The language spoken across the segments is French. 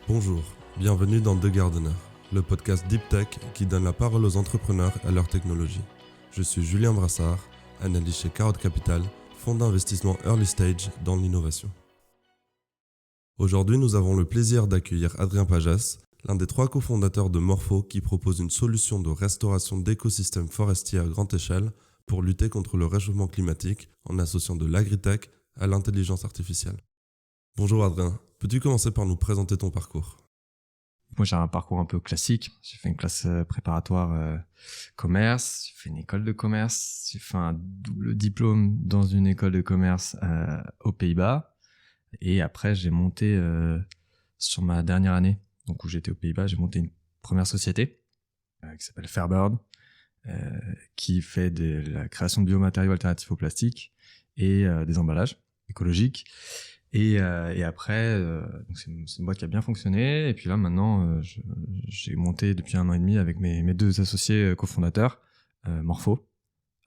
Bonjour, bienvenue dans The Gardener, le podcast Deep Tech qui donne la parole aux entrepreneurs et à leur technologie. Je suis Julien Brassard, analyste chez Carotte Capital, fonds d'investissement early stage dans l'innovation. Aujourd'hui, nous avons le plaisir d'accueillir Adrien Pajas, l'un des 3 cofondateurs de Morpho qui propose une solution de restauration d'écosystèmes forestiers à grande échelle pour lutter contre le réchauffement climatique en associant de l'agritech à l'intelligence artificielle. Bonjour Adrien, peux-tu commencer par nous présenter ton parcours ? Moi, j'ai un parcours un peu classique. J'ai fait une classe préparatoire commerce, j'ai fait une école de commerce, j'ai fait un double diplôme dans une école de commerce aux Pays-Bas. Et après, j'ai monté sur ma dernière année, donc où j'étais aux Pays-Bas, j'ai monté une première société qui s'appelle Fairbird, qui fait de la création de biomatériaux alternatifs au plastique et des emballages écologiques. Et après, donc c'est une boîte qui a bien fonctionné. Et puis là, maintenant, j'ai monté depuis 1 an et demi avec mes 2 associés cofondateurs, Morpho,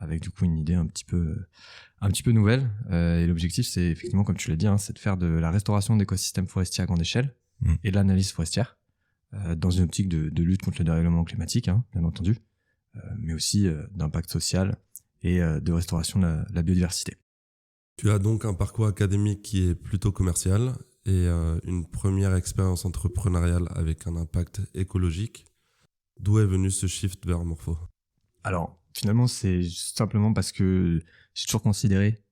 avec du coup une idée un petit peu nouvelle. Et l'objectif, c'est effectivement, comme tu l'as dit, c'est de faire de la restauration d'écosystèmes forestiers à grande échelle et de l'analyse forestière dans une optique de lutte contre le dérèglement climatique, bien entendu, mais aussi d'impact social et de restauration de la biodiversité. Tu as donc un parcours académique qui est plutôt commercial et une première expérience entrepreneuriale avec un impact écologique. D'où est venu ce shift vers Morpho ? Alors, finalement, c'est simplement parce que j'ai toujours considéré,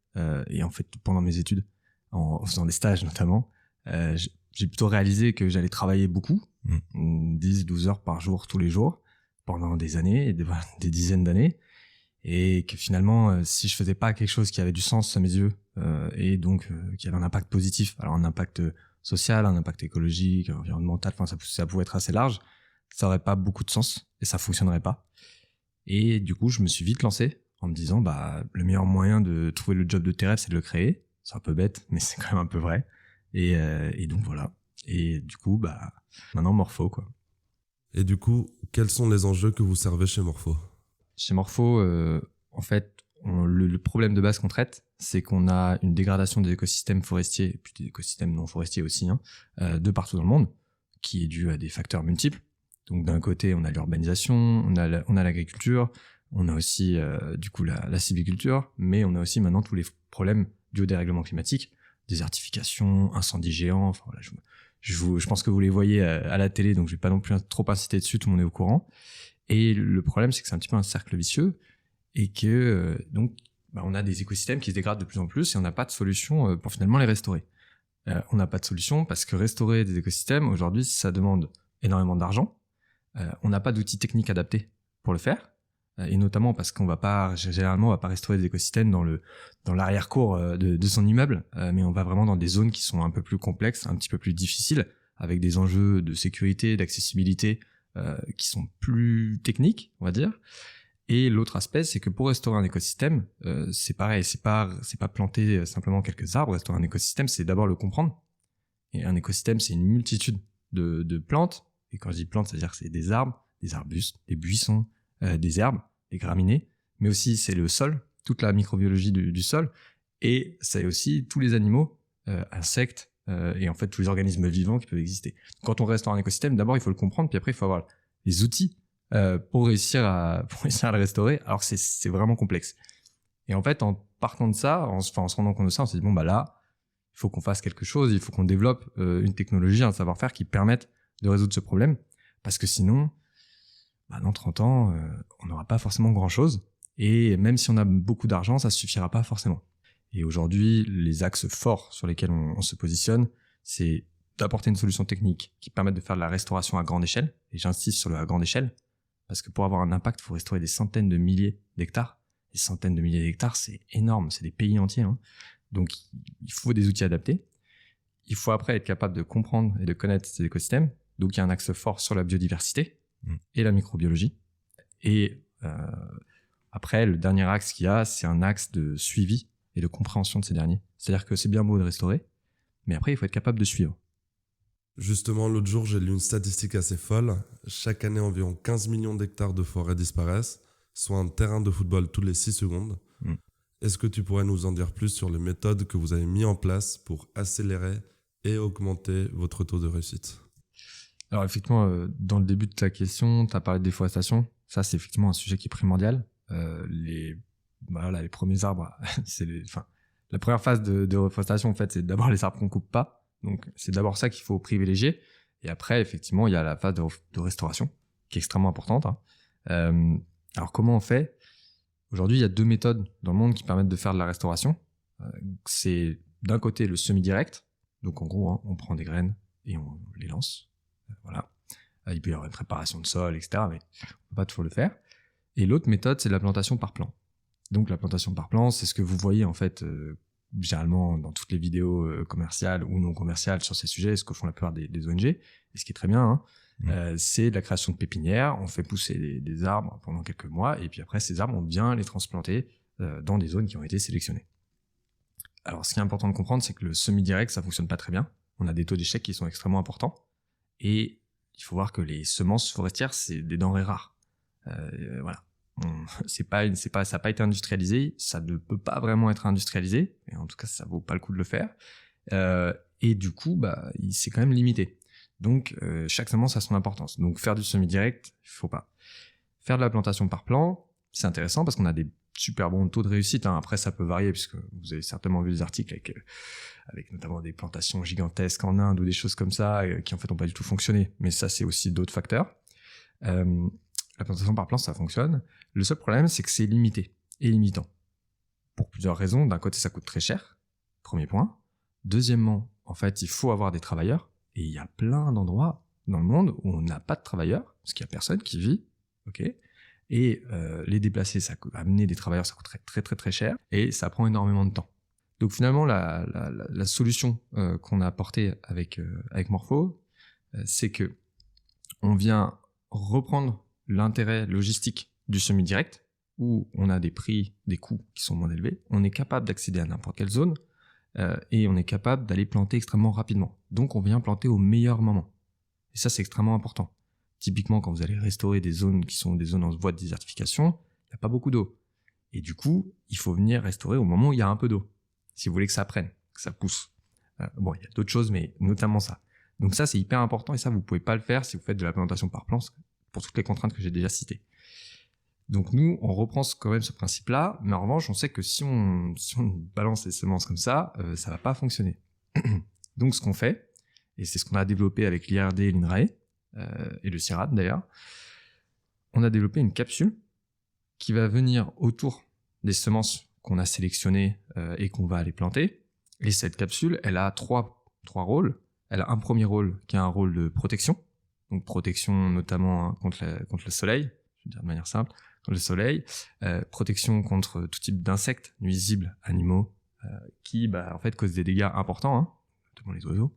et en fait pendant mes études, en faisant des stages notamment, j'ai plutôt réalisé que j'allais travailler beaucoup, 10-12 heures par jour tous les jours, pendant des années, des dizaines d'années. Et que finalement, si je faisais pas quelque chose qui avait du sens à mes yeux, et donc qui avait un impact positif, alors un impact social, un impact écologique, environnemental, enfin ça pouvait être assez large, ça aurait pas beaucoup de sens et ça fonctionnerait pas. Et du coup, je me suis vite lancé en me disant, le meilleur moyen de trouver le job de tes rêves, c'est de le créer. C'est un peu bête, mais c'est quand même un peu vrai. Et donc voilà. Et du coup, maintenant Morpho, quoi. Et du coup, quels sont les enjeux que vous servez chez Morpho ? Chez Morpho, en fait, le problème de base qu'on traite, c'est qu'on a une dégradation des écosystèmes forestiers, et puis des écosystèmes non forestiers aussi, de partout dans le monde, qui est due à des facteurs multiples. Donc d'un côté, on a l'urbanisation, on a l'agriculture, on a aussi du coup la sylviculture, mais on a aussi maintenant tous les problèmes dus au dérèglement climatique, désertification, incendies géants. Enfin voilà, je pense que vous les voyez à la télé, donc je vais pas non plus trop insister dessus, tout le monde est au courant. Et le problème, c'est que c'est un petit peu un cercle vicieux et que on a des écosystèmes qui se dégradent de plus en plus et on n'a pas de solution pour finalement les restaurer. On n'a pas de solution parce que restaurer des écosystèmes, aujourd'hui, ça demande énormément d'argent. On n'a pas d'outils techniques adaptés pour le faire. Et notamment parce qu'on va pas restaurer des écosystèmes dans l'arrière-cour de son immeuble, mais on va vraiment dans des zones qui sont un peu plus complexes, un petit peu plus difficiles, avec des enjeux de sécurité, d'accessibilité, qui sont plus techniques, on va dire. Et l'autre aspect, c'est que pour restaurer un écosystème, c'est pareil, c'est pas planter simplement quelques arbres. Restaurer un écosystème, c'est d'abord le comprendre. Et un écosystème, c'est une multitude de plantes. Et quand je dis plantes, c'est-à-dire que c'est des arbres, des arbustes, des buissons, des herbes, des graminées. Mais aussi, c'est le sol, toute la microbiologie du sol. Et c'est aussi tous les animaux, insectes, et en fait tous les organismes vivants qui peuvent exister. Quand on restaure un écosystème, d'abord il faut le comprendre, puis après il faut avoir les outils pour réussir à le restaurer, alors que c'est vraiment complexe. Et en fait, en partant de ça, en se rendant compte de ça, on s'est dit là, il faut qu'on fasse quelque chose, il faut qu'on développe une technologie, un savoir-faire qui permette de résoudre ce problème, parce que sinon, dans 30 ans, on n'aura pas forcément grand-chose, et même si on a beaucoup d'argent, ça suffira pas forcément. Et aujourd'hui, les axes forts sur lesquels on se positionne, c'est d'apporter une solution technique qui permette de faire de la restauration à grande échelle. Et j'insiste sur la grande échelle, parce que pour avoir un impact, il faut restaurer des centaines de milliers d'hectares. Des centaines de milliers d'hectares, c'est énorme, c'est des pays entiers. Donc il faut des outils adaptés. Il faut après être capable de comprendre et de connaître ces écosystèmes. Donc il y a un axe fort sur la biodiversité et la microbiologie. Et après, le dernier axe qu'il y a, c'est un axe de suivi et de compréhension de ces derniers. C'est-à-dire que c'est bien beau de restaurer, mais après, il faut être capable de suivre. Justement, l'autre jour, j'ai lu une statistique assez folle. Chaque année, environ 15 millions d'hectares de forêt disparaissent, soit un terrain de football tous les 6 secondes. Est-ce que tu pourrais nous en dire plus sur les méthodes que vous avez mises en place pour accélérer et augmenter votre taux de réussite ? Alors effectivement, dans le début de ta question, tu as parlé de déforestation. Ça, c'est effectivement un sujet qui est primordial. Les premiers arbres, la première phase de reforestation, en fait, c'est d'abord les arbres qu'on coupe pas. Donc, c'est d'abord ça qu'il faut privilégier. Et après, effectivement, il y a la phase de restauration, qui est extrêmement importante. Alors, comment on fait ? Aujourd'hui, il y a 2 méthodes dans le monde qui permettent de faire de la restauration. C'est d'un côté le semi-direct. Donc, en gros, on prend des graines et on les lance. Voilà. Il peut y avoir une préparation de sol, etc. Mais on ne peut pas toujours le faire. Et l'autre méthode, c'est la plantation par plan. Donc, la plantation par plan, c'est ce que vous voyez, en fait, généralement dans toutes les vidéos commerciales ou non commerciales sur ces sujets, ce que font la plupart des ONG, et ce qui est très bien, c'est de la création de pépinières. On fait pousser des arbres pendant quelques mois, et puis après, ces arbres, on vient les transplanter dans des zones qui ont été sélectionnées. Alors, ce qui est important de comprendre, c'est que le semi-direct, ça fonctionne pas très bien. On a des taux d'échec qui sont extrêmement importants, et il faut voir que les semences forestières, c'est des denrées rares. Voilà. Ça n'a pas été industrialisé, ça ne peut pas vraiment être industrialisé, et en tout cas, ça vaut pas le coup de le faire. Et du coup, c'est quand même limité. Donc, chaque semence a son importance. Donc, faire du semi-direct, il faut pas. Faire de la plantation par plan, c'est intéressant parce qu'on a des super bons taux de réussite. Après, ça peut varier, puisque vous avez certainement vu des articles avec notamment des plantations gigantesques en Inde ou des choses comme ça, qui en fait n'ont pas du tout fonctionné. Mais ça, c'est aussi d'autres facteurs. La plantation par plan, ça fonctionne. Le seul problème, c'est que c'est limité et limitant. Pour plusieurs raisons. D'un côté, ça coûte très cher. Premier point. Deuxièmement, en fait, il faut avoir des travailleurs. Et il y a plein d'endroits dans le monde où on n'a pas de travailleurs, parce qu'il n'y a personne qui vit. Okay, et les déplacer, amener des travailleurs, ça coûterait très très très cher. Et ça prend énormément de temps. Donc finalement, la solution qu'on a apportée avec Morpho, c'est que on vient reprendre l'intérêt logistique du semi-direct, où on a des prix, des coûts qui sont moins élevés, on est capable d'accéder à n'importe quelle zone, et on est capable d'aller planter extrêmement rapidement. Donc on vient planter au meilleur moment. Et ça, c'est extrêmement important. Typiquement, quand vous allez restaurer des zones qui sont des zones en voie de désertification, il n'y a pas beaucoup d'eau. Et du coup, il faut venir restaurer au moment où il y a un peu d'eau, si vous voulez que ça prenne, que ça pousse. Il y a d'autres choses, mais notamment ça. Donc ça, c'est hyper important, et ça, vous ne pouvez pas le faire si vous faites de la plantation par plan, pour toutes les contraintes que j'ai déjà citées. Donc nous, on reprend quand même ce principe-là, mais en revanche, on sait que si on balance les semences comme ça va pas fonctionner. Donc ce qu'on fait, et c'est ce qu'on a développé avec l'IRD et l'INRAE, et le CIRAD d'ailleurs, on a développé une capsule qui va venir autour des semences qu'on a sélectionnées et qu'on va aller planter. Et cette capsule, elle a trois rôles. Elle a un premier rôle qui est un rôle de protection, donc protection notamment contre le soleil, je vais dire de manière simple, contre le soleil, protection contre tout type d'insectes nuisibles, animaux, qui en fait causent des dégâts importants, notamment les oiseaux.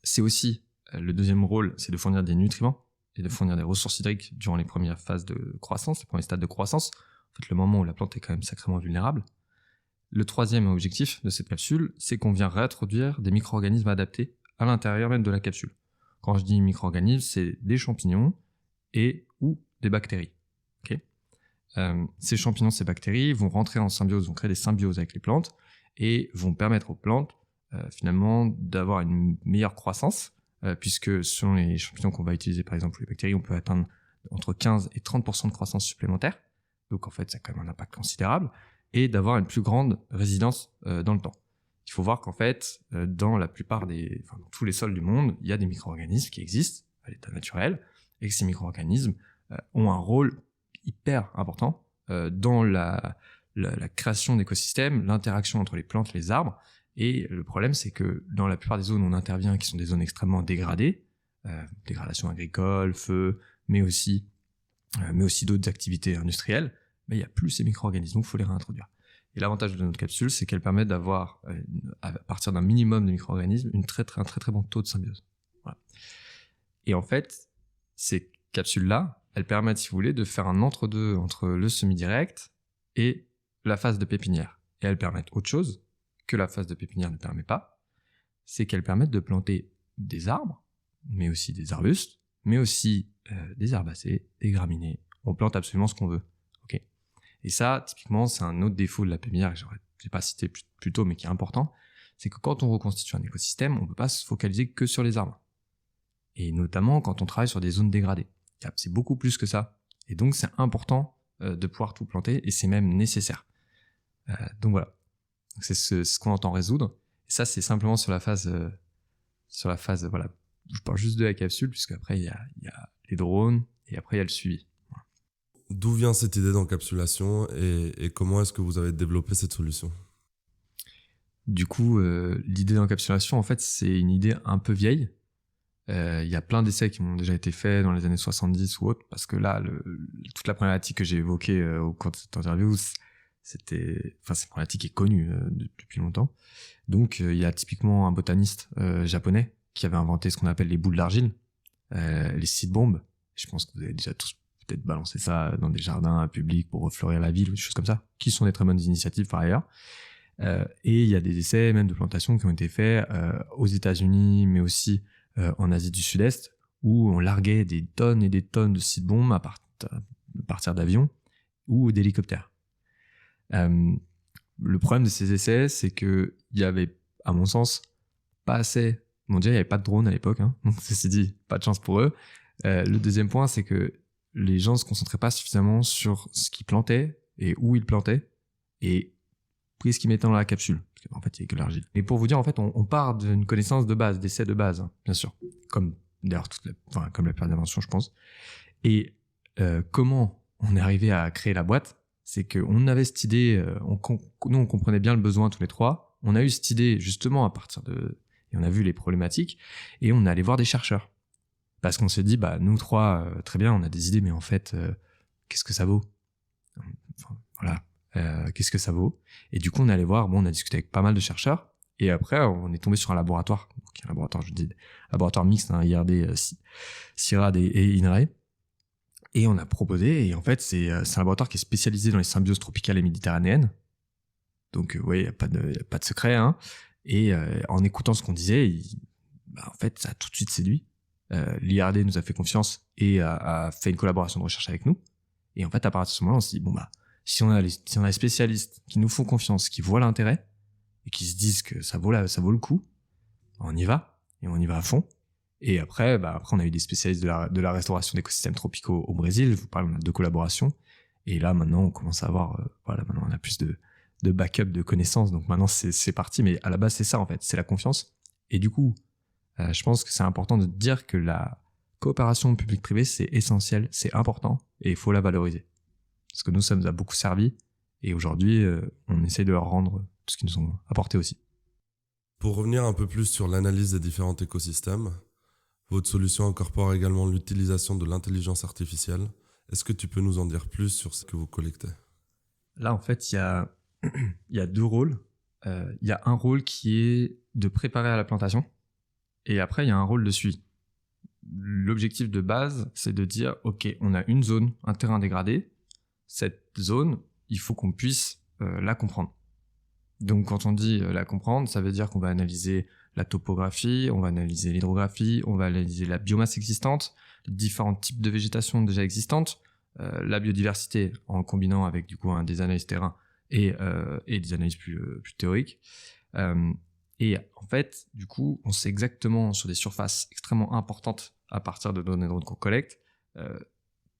C'est aussi le deuxième rôle, c'est de fournir des nutriments et de fournir des ressources hydriques durant les premières phases de croissance, les premiers stades de croissance, en fait le moment où la plante est quand même sacrément vulnérable. Le troisième objectif de cette capsule, c'est qu'on vient réintroduire des micro-organismes adaptés à l'intérieur même de la capsule. Quand je dis micro-organismes, c'est des champignons et ou des bactéries. Okay, ces champignons, ces bactéries vont rentrer en symbiose, vont créer des symbioses avec les plantes et vont permettre aux plantes finalement d'avoir une meilleure croissance, puisque selon les champignons qu'on va utiliser, par exemple les bactéries, on peut atteindre entre 15 et 30% de croissance supplémentaire. Donc en fait, ça a quand même un impact considérable. Et d'avoir une plus grande résidence dans le temps. Il faut voir qu'en fait, dans la plupart dans tous les sols du monde, il y a des micro-organismes qui existent à l'état naturel, et que ces micro-organismes ont un rôle hyper important dans la création d'écosystèmes, l'interaction entre les plantes et les arbres. Et le problème, c'est que dans la plupart des zones où on intervient, qui sont des zones extrêmement dégradées, dégradation agricole, feu, mais aussi d'autres activités industrielles, mais il n'y a plus ces micro-organismes, donc il faut les réintroduire. Et l'avantage de notre capsule, c'est qu'elle permet d'avoir, à partir d'un minimum de micro-organismes, un très très bon taux de symbiose. Voilà. Et en fait, ces capsules-là, elles permettent, si vous voulez, de faire un entre-deux entre le semi-direct et la phase de pépinière. Et elles permettent autre chose que la phase de pépinière ne permet pas, c'est qu'elles permettent de planter des arbres, mais aussi des arbustes, mais aussi des herbacées, des graminées. On plante absolument ce qu'on veut. Et ça, typiquement, c'est un autre défaut de la pépinière que je n'ai pas cité plus tôt, mais qui est important, c'est que quand on reconstitue un écosystème, on ne peut pas se focaliser que sur les arbres. et notamment quand on travaille sur des zones dégradées. C'est beaucoup plus que ça. Et donc, c'est important de pouvoir tout planter, et c'est même nécessaire. Donc voilà. C'est ce qu'on entend résoudre. Et ça, c'est simplement sur la phase, voilà. Je parle juste de la capsule, puisque après, il y a les drones, et après, il y a le suivi. Voilà. D'où vient cette idée d'encapsulation et comment est-ce que vous avez développé cette solution? Du coup, l'idée d'encapsulation, en fait, c'est une idée un peu vieille. Il y a plein d'essais qui ont déjà été faits dans les années 70 ou autres, parce que là, toute la problématique que j'ai évoquée au cours de cette interview, c'est une problématique qui est connue depuis longtemps. Donc, il y a typiquement un botaniste japonais qui avait inventé ce qu'on appelle les boules d'argile, les seed bombs. Je pense que vous avez déjà tous peut-être balancé ça dans des jardins publics pour refleurir la ville ou des choses comme ça, qui sont des très bonnes initiatives par ailleurs. Et il y a des essais même de plantation qui ont été faits aux États-Unis, mais aussi en Asie du Sud-Est, où on larguait des tonnes et des tonnes de seed bombs à partir d'avions ou d'hélicoptères. Le problème de ces essais, c'est que il y avait, à mon sens, pas assez. Bon, déjà, il n'y avait pas de drone à l'époque, hein, donc ceci dit, pas de chance pour eux. Le deuxième point, c'est que les gens se concentraient pas suffisamment sur ce qu'ils plantaient et où ils plantaient et ce qu'ils mettaient dans la capsule. Parce qu'en fait, il n'y a que l'argile. Et pour vous dire, en fait, on part d'une connaissance de base, d'essais de base, hein, bien sûr. Comme d'ailleurs comme la plupart des inventions, je pense. Et comment on est arrivé à créer la boîte, c'est qu'on avait cette idée, nous on comprenait bien le besoin tous les trois. On a eu cette idée justement à partir et on a vu les problématiques, et on est allé voir des chercheurs. Parce qu'on s'est dit, nous trois, très bien, on a des idées, mais en fait, qu'est-ce que ça vaut? Voilà. Qu'est-ce que ça vaut? Et du coup, on est allé voir, on a discuté avec pas mal de chercheurs, et après, on est tombé sur un laboratoire, donc un laboratoire, laboratoire mixte, hein, IRD, CIRAD et INRAE, et on a proposé, et en fait, c'est un laboratoire qui est spécialisé dans les symbioses tropicales et méditerranéennes, donc il n'y a pas de secret, hein, et en écoutant ce qu'on disait, en fait, ça a tout de suite séduit. L'IRD nous a fait confiance et a fait une collaboration de recherche avec nous, et en fait, à partir de ce moment-là, on s'est dit, si on a les spécialistes qui nous font confiance, qui voient l'intérêt, et qui se disent que ça vaut le coup, on y va, et on y va à fond. Et après, on a eu des spécialistes de la restauration d'écosystèmes tropicaux au Brésil, je vous parle, on a 2 collaborations, et là, maintenant, on commence à avoir, maintenant, on a plus de backup, de connaissances, donc maintenant, c'est parti, mais à la base, c'est ça, en fait, c'est la confiance. Et du coup, je pense que c'est important de dire que la coopération public-privé, c'est essentiel, c'est important, et il faut la valoriser. Parce que nous, ça nous a beaucoup servi, et aujourd'hui, on essaye de leur rendre tout ce qu'ils nous ont apporté aussi. Pour revenir un peu plus sur l'analyse des différents écosystèmes, votre solution incorpore également l'utilisation de l'intelligence artificielle. Est-ce que tu peux nous en dire plus sur ce que vous collectez? Là, en fait, il y a 2 rôles. Il y a un rôle qui est de préparer à la plantation, et après, il y a un rôle de suivi. L'objectif de base, c'est de dire, OK, on a une zone, un terrain dégradé. Cette zone, il faut qu'on puisse la comprendre. Donc quand on dit la comprendre, ça veut dire qu'on va analyser la topographie, on va analyser l'hydrographie, on va analyser la biomasse existante, les différents types de végétation déjà existantes, la biodiversité en combinant avec du coup des analyses terrain et des analyses plus théoriques. Et en fait, du coup, on sait exactement sur des surfaces extrêmement importantes à partir de données qu'on collecte,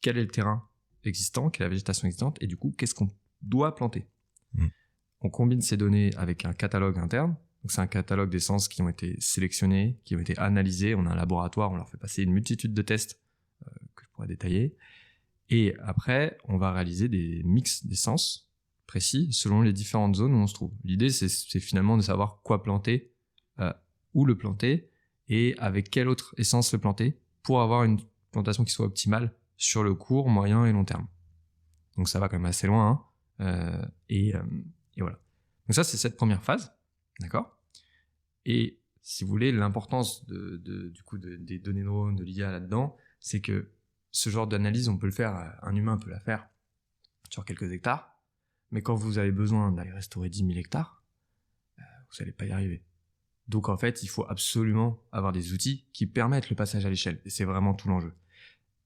quel est le terrain existant, quelle est la végétation existante, et du coup, qu'est-ce qu'on doit planter. On combine ces données avec un catalogue interne. Donc, c'est un catalogue d'essences qui ont été sélectionnées, qui ont été analysées. On a un laboratoire, on leur fait passer une multitude de tests que je pourrais détailler. Et après, on va réaliser des mix d'essences précis selon les différentes zones où on se trouve. L'idée, c'est finalement de savoir quoi planter, où le planter, et avec quelle autre essence le planter pour avoir une plantation qui soit optimale sur le court, moyen et long terme. Donc ça va quand même assez loin, hein. Et voilà. Donc ça, c'est cette première phase, d'accord? Et si vous voulez, l'importance des données neurones, de l'IA là-dedans, c'est que ce genre d'analyse, on peut le faire, un humain peut la faire sur quelques hectares, mais quand vous avez besoin d'aller restaurer 10 000 hectares, vous n'allez pas y arriver. Donc en fait, il faut absolument avoir des outils qui permettent le passage à l'échelle, et c'est vraiment tout l'enjeu.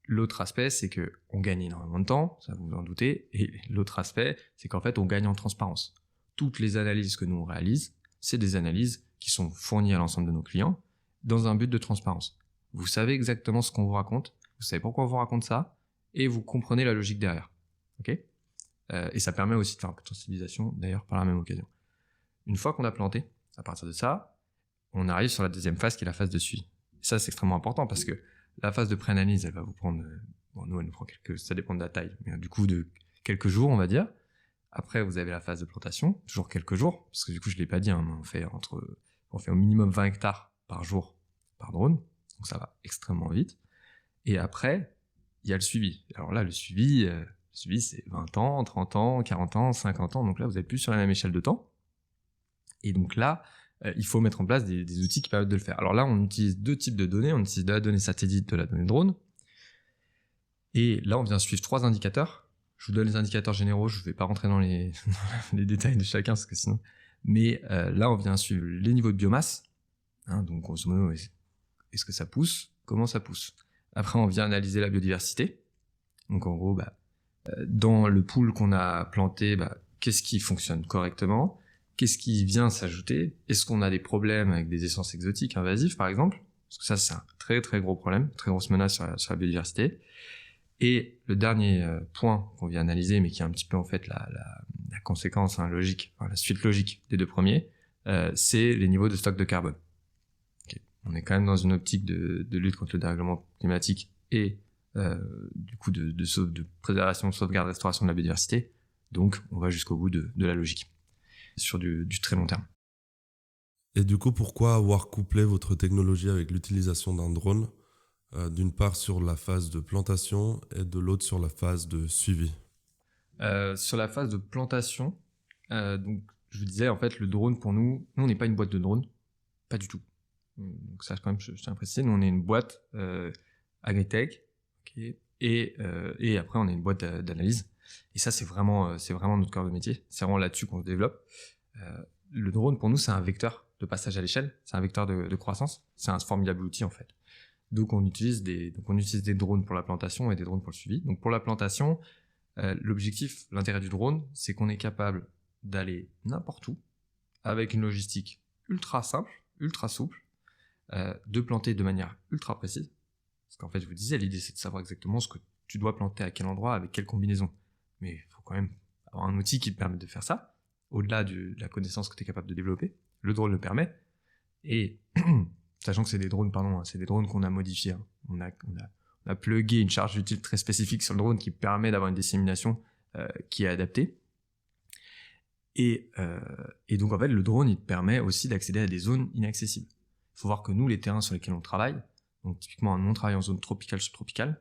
L'autre aspect, c'est qu'on gagne énormément de temps, ça vous en doutez, et l'autre aspect, c'est qu'en fait, on gagne en transparence. Toutes les analyses que nous on réalise, c'est des analyses qui sont fournies à l'ensemble de nos clients dans un but de transparence. vous savez exactement ce qu'on vous raconte, vous savez pourquoi on vous raconte ça, et vous comprenez la logique derrière. Ok ? Et ça permet aussi de faire un peu de sensibilisation, d'ailleurs, par la même occasion. Une fois qu'on a planté, à partir de ça, on arrive sur la deuxième phase qui est la phase de suivi. Et ça, c'est extrêmement important parce que la phase de pré-analyse, elle va vous prendre, nous, elle nous prend ça dépend de la taille, mais du coup, de quelques jours, on va dire. Après, vous avez la phase de plantation, toujours quelques jours, parce que du coup, je l'ai pas dit, hein, on fait au minimum 20 hectares par jour par drone, donc ça va extrêmement vite. Et après, il y a le suivi. Alors là, le suivi, c'est 20 ans, 30 ans, 40 ans, 50 ans, donc là, vous n'êtes plus sur la même échelle de temps. Et donc là, il faut mettre en place des outils qui permettent de le faire. Alors là, on utilise deux types de données. On utilise de la donnée satellite, de la donnée drone. Et là, on vient suivre 3 indicateurs. Je vous donne les indicateurs généraux. Je ne vais pas rentrer dans les détails de chacun, parce que sinon... Mais là, on vient suivre les niveaux de biomasse. Hein, donc, grosso modo, est-ce que ça pousse ? Comment ça pousse ? Après, on vient analyser la biodiversité. Donc, en gros, dans le pool qu'on a planté, qu'est-ce qui fonctionne correctement ? Qu'est-ce qui vient s'ajouter ? Est-ce qu'on a des problèmes avec des essences exotiques invasives, par exemple ? Parce que ça, c'est un très très gros problème, très grosse menace sur la biodiversité. Et le dernier point qu'on vient analyser, mais qui est un petit peu en fait la conséquence logique, la suite logique des deux premiers, c'est les niveaux de stock de carbone. Okay. On est quand même dans une optique de lutte contre le dérèglement climatique et du coup de préservation, de sauvegarde, restauration de la biodiversité. Donc, on va jusqu'au bout de la logique, sur du très long terme. Et du coup, pourquoi avoir couplé votre technologie avec l'utilisation d'un drone, d'une part sur la phase de plantation et de l'autre sur la phase de suivi ? Sur la phase de plantation, donc je vous disais, en fait, le drone pour nous, on n'est pas une boîte de drone, pas du tout. Donc ça, quand même, je tiens à préciser, nous on est une boîte agritech, okay, et après on est une boîte d'analyse. Et ça, c'est vraiment notre cœur de métier. C'est vraiment là-dessus qu'on se développe. Le drone, pour nous, c'est un vecteur de passage à l'échelle. C'est un vecteur de croissance. C'est un formidable outil, en fait. Donc, on utilise des drones pour la plantation et des drones pour le suivi. Donc, pour la plantation, l'objectif, l'intérêt du drone, c'est qu'on est capable d'aller n'importe où avec une logistique ultra simple, ultra souple, de planter de manière ultra précise. Parce qu'en fait, je vous disais, l'idée, c'est de savoir exactement ce que tu dois planter à quel endroit, avec quelle combinaison. Mais il faut quand même avoir un outil qui te permette de faire ça, au-delà de la connaissance que tu es capable de développer. Le drone le permet. Et sachant que c'est des drones, c'est des drones qu'on a modifiés. Hein. On a plugué une charge utile très spécifique sur le drone qui permet d'avoir une dissémination qui est adaptée. Et donc, en fait, le drone, il te permet aussi d'accéder à des zones inaccessibles. Il faut voir que nous, les terrains sur lesquels on travaille, donc typiquement, nous, on travaille en zone tropicale, subtropicale,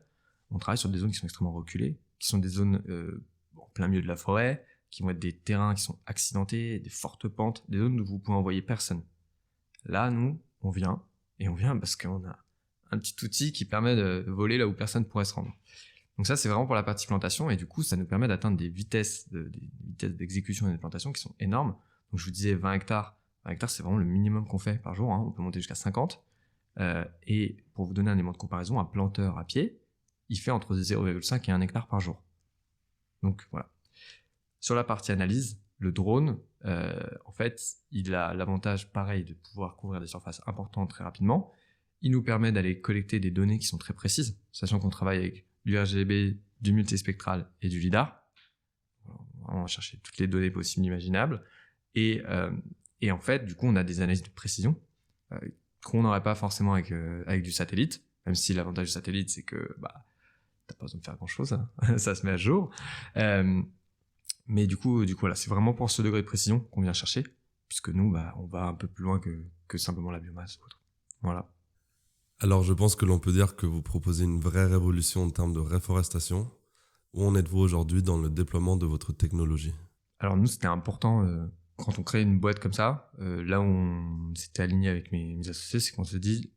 on travaille sur des zones qui sont extrêmement reculées, qui sont des zones en plein milieu de la forêt, qui vont être des terrains qui sont accidentés, des fortes pentes, des zones où vous pouvez envoyer personne. Là, nous, on vient parce qu'on a un petit outil qui permet de voler là où personne pourrait se rendre. Donc ça, c'est vraiment pour la partie plantation, et du coup, ça nous permet d'atteindre des vitesses d'exécution et de plantation qui sont énormes. Donc je vous disais 20 hectares. 20 hectares, c'est vraiment le minimum qu'on fait par jour. Hein. On peut monter jusqu'à 50. Et pour vous donner un élément de comparaison, un planteur à pied, il fait entre 0,5 et 1 hectare par jour. Donc voilà. Sur la partie analyse, le drone, en fait, il a l'avantage, pareil, de pouvoir couvrir des surfaces importantes très rapidement. Il nous permet d'aller collecter des données qui sont très précises, sachant qu'on travaille avec du RGB, du multispectral et du LiDAR. On va chercher toutes les données possibles, imaginables. Et en fait, du coup, on a des analyses de précision qu'on n'aurait pas forcément avec du satellite, même si l'avantage du satellite, c'est que t'as pas besoin de faire grand-chose, hein. Ça se met à jour. Mais du coup, voilà, c'est vraiment pour ce degré de précision qu'on vient chercher, puisque nous, on va un peu plus loin que simplement la biomasse ou autre. Voilà. Alors, je pense que l'on peut dire que vous proposez une vraie révolution en termes de réforestation. Où en êtes-vous aujourd'hui dans le déploiement de votre technologie ? Alors nous, c'était important, quand on crée une boîte comme ça, là où on s'était aligné avec mes associés, c'est qu'on se dit,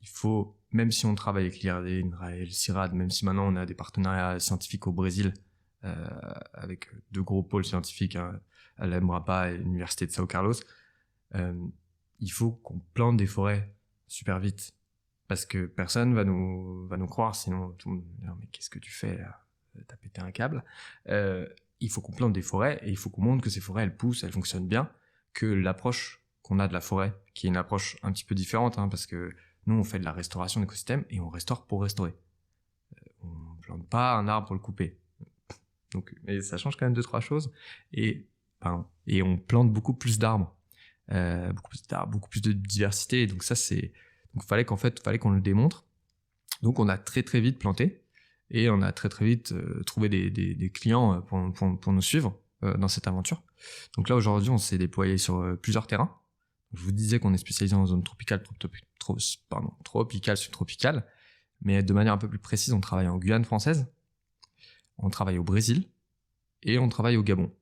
il faut, même si on travaille avec l'IRD, l'INRAE, le CIRAD, même si maintenant on a des partenariats scientifiques au Brésil, avec deux gros pôles scientifiques, hein, à l'Embrapa et l'Université de São Carlos, il faut qu'on plante des forêts super vite. Parce que personne va nous croire, sinon tout le monde va dire, mais qu'est-ce que tu fais là ? T'as pété un câble. Il faut qu'on plante des forêts et il faut qu'on montre que ces forêts, elles poussent, elles fonctionnent bien, que l'approche qu'on a de la forêt, qui est une approche un petit peu différente, hein, parce que Nous, on fait de la restauration d'écosystèmes et on restaure pour restaurer. On plante pas un arbre pour le couper. Donc, mais ça change quand même 2-3 choses. Et on plante beaucoup plus d'arbres. Beaucoup plus de diversité. Donc ça, donc fallait qu'on le démontre. Donc on a très très vite planté et on a très très vite trouvé des clients pour nous suivre dans cette aventure. Donc là aujourd'hui on s'est déployé sur plusieurs terrains. Je vous disais qu'on est spécialisé en zone tropicale, tropicale, subtropicale, mais de manière un peu plus précise, on travaille en Guyane française, on travaille au Brésil et on travaille au Gabon.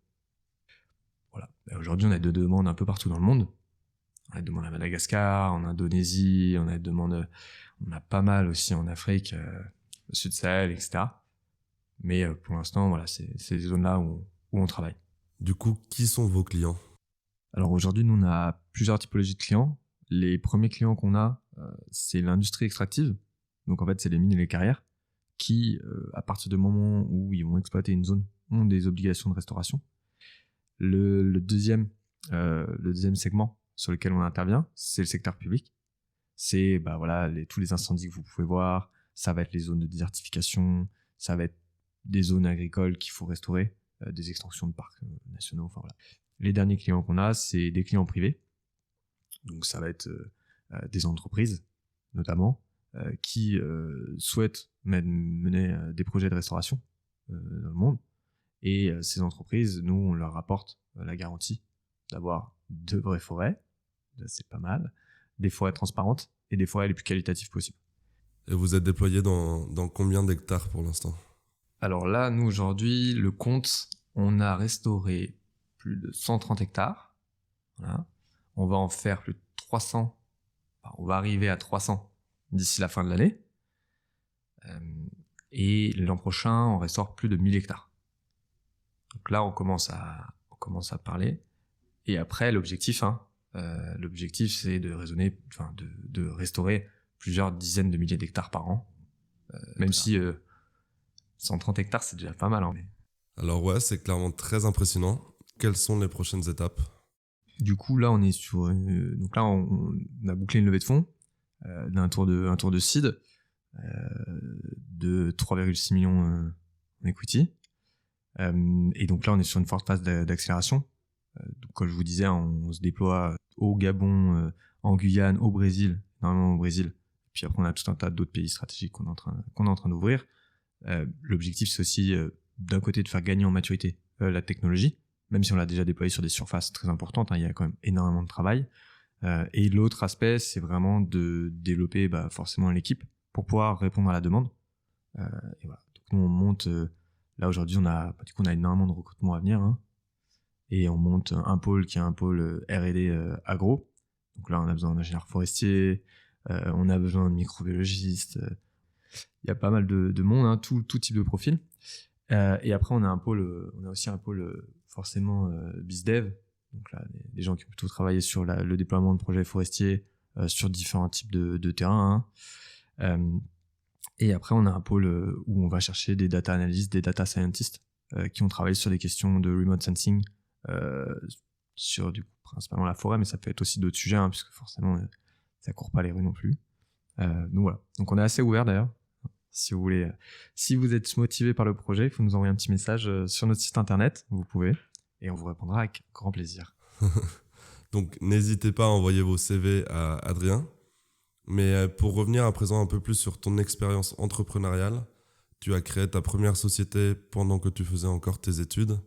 Voilà. Et aujourd'hui on a des demandes un peu partout dans le monde. On a des demandes à Madagascar, en Indonésie, on a pas mal aussi en Afrique, au Sud Sahel, etc. Mais pour l'instant, voilà, c'est ces zones-là où on travaille. Du coup, qui sont vos clients ? Alors aujourd'hui, nous, on a plusieurs typologies de clients. Les premiers clients qu'on a, c'est l'industrie extractive. Donc en fait, c'est les mines et les carrières qui, à partir du moment où ils vont exploiter une zone, ont des obligations de restauration. Le deuxième segment sur lequel on intervient, c'est le secteur public. C'est tous les incendies que vous pouvez voir, ça va être les zones de désertification, ça va être des zones agricoles qu'il faut restaurer, des extensions de parcs nationaux, enfin voilà. Les derniers clients qu'on a, c'est des clients privés. Donc ça va être des entreprises, notamment, qui souhaitent mener des projets de restauration dans le monde. Et ces entreprises, nous, on leur apporte la garantie d'avoir de vraies forêts, là, c'est pas mal, des forêts transparentes et des forêts les plus qualitatives possibles. Et vous êtes déployé dans combien d'hectares pour l'instant ? Alors là, nous, aujourd'hui, le compte, on a restauré plus de 130 hectares. Voilà. On va en faire plus de 300. Enfin, on va arriver à 300 d'ici la fin de l'année. Et l'an prochain, on restaure plus de 1000 hectares. Donc là, on commence à parler. Et après, l'objectif, c'est de restaurer plusieurs dizaines de milliers d'hectares par an. Même si 130 hectares, c'est déjà pas mal. Hein. Alors ouais, c'est clairement très impressionnant. Quelles sont les prochaines étapes ? Du coup, là, on est sur... donc là, on a bouclé une levée de fonds d'un tour de seed de 3,6 millions en equity. Et donc là, on est sur une forte phase d'accélération. Donc, comme je vous disais, on se déploie au Gabon, en Guyane, au Brésil, normalement au Brésil. Puis après, on a tout un tas d'autres pays stratégiques qu'on est en train d'ouvrir. L'objectif, c'est aussi d'un côté de faire gagner en maturité la technologie, même si on l'a déjà déployé sur des surfaces très importantes, hein, il y a quand même énormément de travail. Et l'autre aspect, c'est vraiment de développer forcément l'équipe pour pouvoir répondre à la demande. Et voilà. Donc nous, on monte... là, aujourd'hui, on a énormément de recrutement à venir. Hein, et on monte un pôle qui est un pôle R&D agro. Donc là, on a besoin d'ingénieurs forestiers, on a besoin de microbiologistes. Il y a pas mal de monde, hein, tout type de profil. Et après, on a aussi un pôle forcément BizDev. Donc là, des gens qui ont plutôt travaillé sur le déploiement de projets forestiers sur différents types de terrains. Hein. Et après, on a un pôle où on va chercher des data analysts, des data scientists qui ont travaillé sur des questions de remote sensing, sur du coup, principalement la forêt, mais ça peut être aussi d'autres sujets, hein, puisque forcément, ça court pas les rues non plus. Donc voilà. Donc on est assez ouvert d'ailleurs. Si vous voulez, si vous êtes motivé par le projet, il faut nous envoyer un petit message sur notre site internet, vous pouvez, et on vous répondra avec grand plaisir. Donc n'hésitez pas à envoyer vos CV à Adrien. Mais pour revenir à présent un peu plus sur ton expérience entrepreneuriale, tu as créé ta première société pendant que tu faisais encore tes études.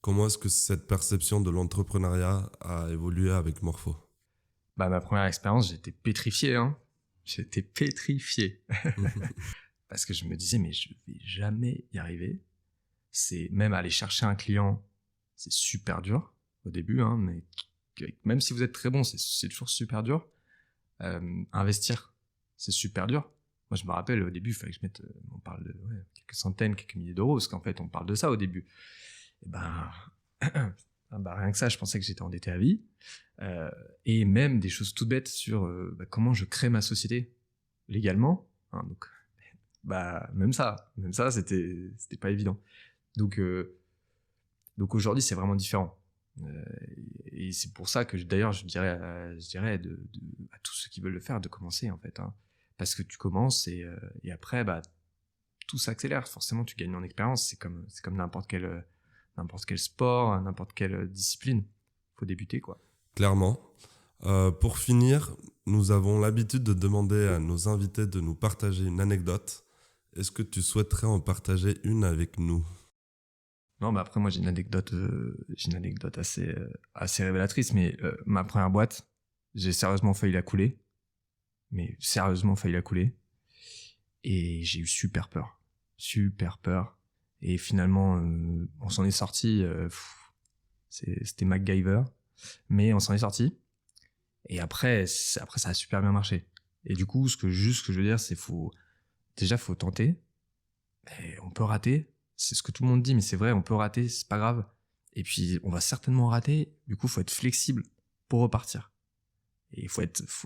Comment est-ce que cette perception de l'entrepreneuriat a évolué avec Morpho ? Ma première expérience, j'étais pétrifié. Hein. J'étais pétrifié. Parce que je me disais, mais je vais jamais y arriver. C'est même aller chercher un client, c'est super dur au début, hein, mais même si vous êtes très bon, c'est toujours super dur. Investir, c'est super dur. Moi, je me rappelle, au début, il fallait que je mette, on parle de quelques centaines, quelques milliers d'euros, parce qu'en fait, on parle de ça au début. Et rien que ça, je pensais que j'étais endetté à vie. Et même des choses toutes bêtes sur comment je crée ma société légalement. Hein, donc même ça, c'était pas évident. Donc aujourd'hui, c'est vraiment différent. Et c'est pour ça que d'ailleurs, je dirais à tous ceux qui veulent le faire de commencer en fait, hein. Parce que tu commences et après tout s'accélère. Forcément, tu gagnes en expérience. C'est comme n'importe quel sport, n'importe quelle discipline. Faut débuter, quoi. Clairement. Pour finir, nous avons l'habitude de demander à nos invités de nous partager une anecdote. Est-ce que tu souhaiterais en partager une avec nous ? Non, après moi j'ai une anecdote assez révélatrice. Mais ma première boîte, j'ai sérieusement failli la couler. Et j'ai eu super peur. Et finalement, on s'en est sorti. C'était MacGyver, mais on s'en est sorti. Et après, ça a super bien marché. Et du coup, ce que je veux dire, c'est faut tenter. Et on peut rater. C'est ce que tout le monde dit, mais c'est vrai, on peut rater, c'est pas grave. Et puis, on va certainement rater. Du coup, faut être flexible pour repartir. Et faut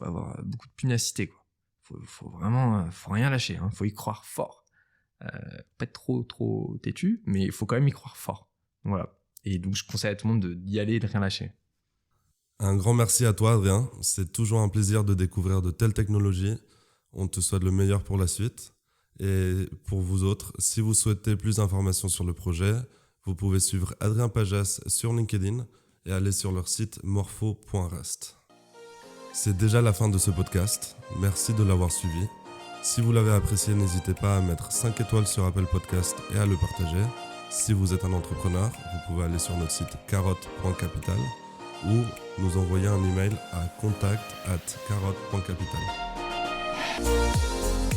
avoir beaucoup de pugnacité, quoi. Faut vraiment, faut rien lâcher, hein. Faut y croire fort. Pas être trop têtu, mais il faut quand même y croire fort. Voilà. Et donc, je conseille à tout le monde d'y aller et de rien lâcher. Un grand merci à toi, Adrien. C'est toujours un plaisir de découvrir de telles technologies. On te souhaite le meilleur pour la suite. Et pour vous autres, si vous souhaitez plus d'informations sur le projet, vous pouvez suivre Adrien Pajas sur LinkedIn et aller sur leur site morpho.rest. C'est déjà la fin de ce podcast. Merci de l'avoir suivi. Si vous l'avez apprécié, n'hésitez pas à mettre 5 étoiles sur Apple Podcast et à le partager. Si vous êtes un entrepreneur, vous pouvez aller sur notre site carotte.capital ou nous envoyer un email à contact@carotte.capital.